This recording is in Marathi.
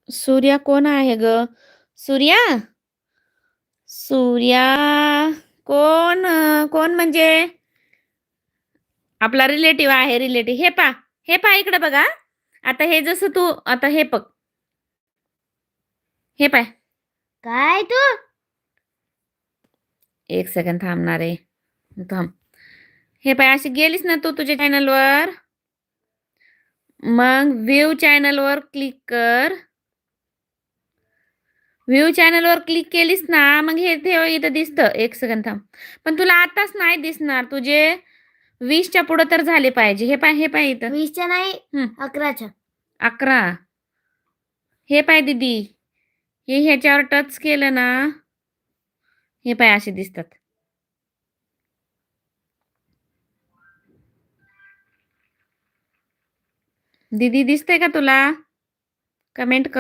सूर्या कोण आहे ग? सूर्या सूर्या कोण कोण म्हणजे आपला रिलेटिव्ह आहे. रिलेटिव्ह हे पा इकडे बघा. आता हे जसं तू आता हे बघ. हे पाय. काय तू? एक सेकंड थांबणार आहे. थांब. हे पाय, अशी गेलीस ना तू तुझ्या चॅनलवर, मग व्ह्यू चॅनलवर क्लिक कर. व्ह्यू चॅनलवर क्लिक केलीस ना, मग हे ठेव इथं दिसतं. एक सेकंड थांब. पण तुला आताच नाही दिसणार. तुझे 20च्या पुढे तर झाले पाहिजे. हे पाय इथं. 20च्या नाही, 11च्या. 11. हे पाय दीदी, हे ह्याच्यावर टच केलं ना, हे पाय असे दिसतात. दीदी दिसतंय का तुला? कमेंट कर.